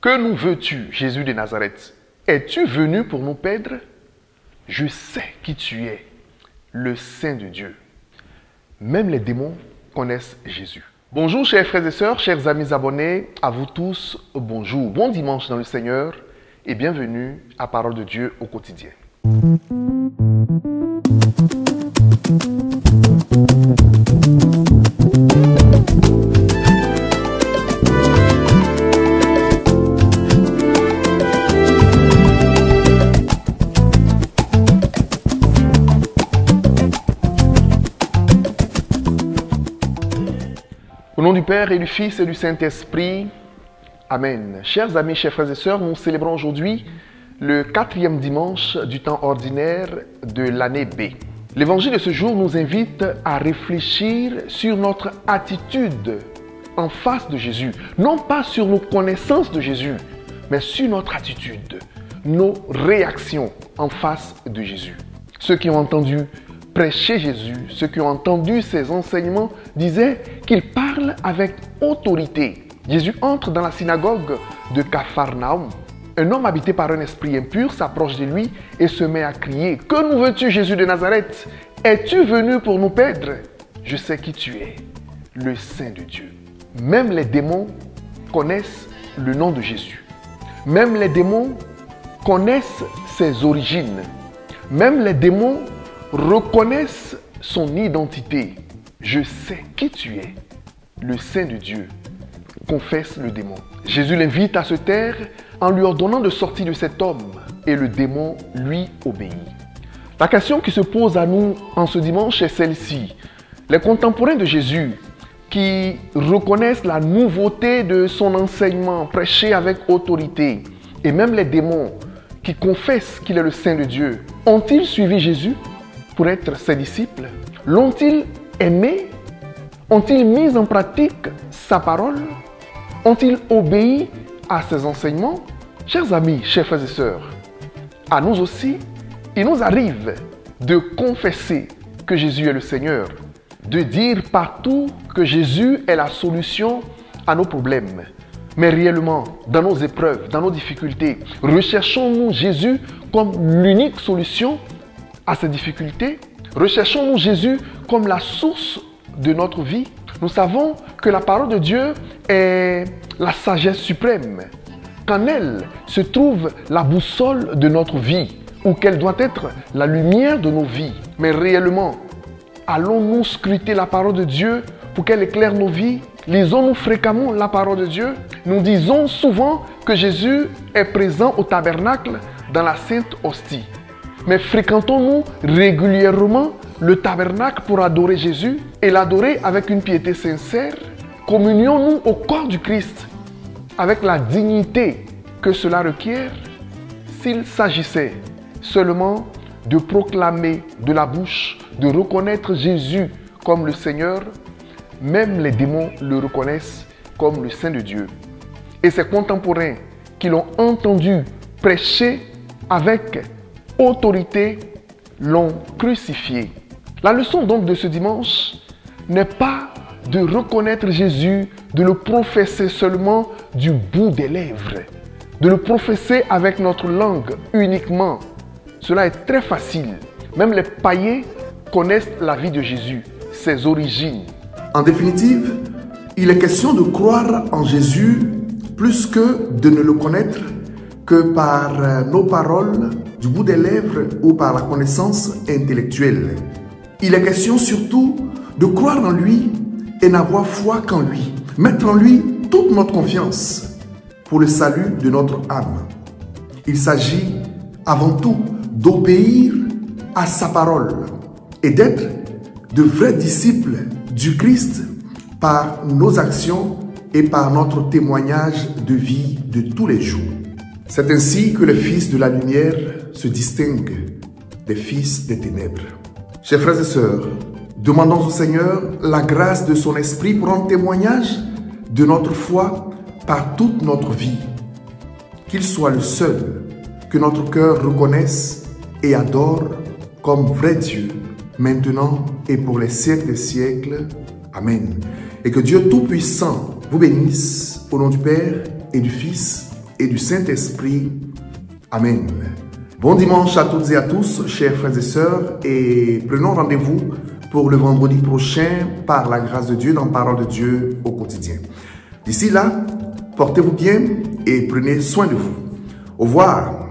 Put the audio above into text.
Que nous veux-tu, Jésus de Nazareth? Es-tu venu pour nous perdre? Je sais qui tu es, le Saint de Dieu. Même les démons connaissent Jésus. Bonjour chers frères et sœurs, chers amis abonnés, à vous tous, bonjour. Bon dimanche dans le Seigneur et bienvenue à Parole de Dieu au quotidien. Au nom du Père et du Fils et du Saint-Esprit, Amen. Chers amis, chers frères et sœurs, nous célébrons aujourd'hui le 4e dimanche du temps ordinaire de l'année B. L'évangile de ce jour nous invite à réfléchir sur notre attitude en face de Jésus. Non pas sur nos connaissances de Jésus, mais sur notre attitude, nos réactions en face de Jésus. Ceux qui ont entendu prêcher Jésus, ceux qui ont entendu ses enseignements, disaient qu'il parle avec autorité. Jésus entre dans la synagogue de Capharnaüm. Un homme habité par un esprit impur s'approche de lui et se met à crier « Que nous veux-tu, Jésus de Nazareth? Es-tu venu pour nous perdre? Je sais qui tu es, le Saint de Dieu. » Même les démons connaissent le nom de Jésus. Même les démons connaissent ses origines. Même les démons reconnaissent son identité. Je sais qui tu es, le Saint de Dieu, confesse le démon. Jésus l'invite à se taire en lui ordonnant de sortir de cet homme et le démon lui obéit. La question qui se pose à nous en ce dimanche est celle-ci. Les contemporains de Jésus qui reconnaissent la nouveauté de son enseignement prêché avec autorité et même les démons qui confessent qu'il est le Saint de Dieu, ont-ils suivi Jésus pour être ses disciples? L'ont-ils aimé? Ont-ils mis en pratique sa parole? Ont-ils obéi à ses enseignements? Chers amis, chers frères et sœurs, à nous aussi, il nous arrive de confesser que Jésus est le Seigneur, de dire partout que Jésus est la solution à nos problèmes. Mais réellement, dans nos épreuves, dans nos difficultés, recherchons-nous Jésus comme l'unique solution à ces difficultés? Recherchons-nous Jésus comme la source de notre vie? Nous savons que la parole de Dieu est la sagesse suprême, qu'en elle se trouve la boussole de notre vie, ou qu'elle doit être la lumière de nos vies. Mais réellement, allons-nous scruter la parole de Dieu pour qu'elle éclaire nos vies? Lisons-nous fréquemment la parole de Dieu? Nous disons souvent que Jésus est présent au tabernacle dans la sainte hostie. Mais fréquentons-nous régulièrement le tabernacle pour adorer Jésus et l'adorer avec une piété sincère? Communions-nous au corps du Christ avec la dignité que cela requiert? S'il s'agissait seulement de proclamer de la bouche, de reconnaître Jésus comme le Seigneur, même les démons le reconnaissent comme le Saint de Dieu. Et ses contemporains qui l'ont entendu prêcher avec autorité l'ont crucifié. La leçon donc de ce dimanche n'est pas de reconnaître Jésus, de le professer seulement du bout des lèvres, de le professer avec notre langue uniquement. Cela est très facile. Même les païens connaissent la vie de Jésus, ses origines. En définitive, il est question de croire en Jésus plus que de ne le connaître que par nos paroles, du bout des lèvres ou par la connaissance intellectuelle. Il est question surtout de croire en lui et n'avoir foi qu'en lui. Mettre en lui toute notre confiance pour le salut de notre âme. Il s'agit avant tout d'obéir à sa parole et d'être de vrais disciples du Christ par nos actions et par notre témoignage de vie de tous les jours. C'est ainsi que les fils de la lumière se distinguent des fils des ténèbres. Chers frères et sœurs, demandons au Seigneur la grâce de son esprit pour rendre témoignage de notre foi par toute notre vie. Qu'il soit le seul que notre cœur reconnaisse et adore comme vrai Dieu, maintenant et pour les siècles des siècles. Amen. Et que Dieu Tout-Puissant vous bénisse au nom du Père et du Fils et du Saint-Esprit. Amen. Bon dimanche à toutes et à tous, chers frères et sœurs, et prenons rendez-vous pour le vendredi prochain, par la grâce de Dieu, dans Parole de Dieu au quotidien. D'ici là, portez-vous bien et prenez soin de vous. Au revoir.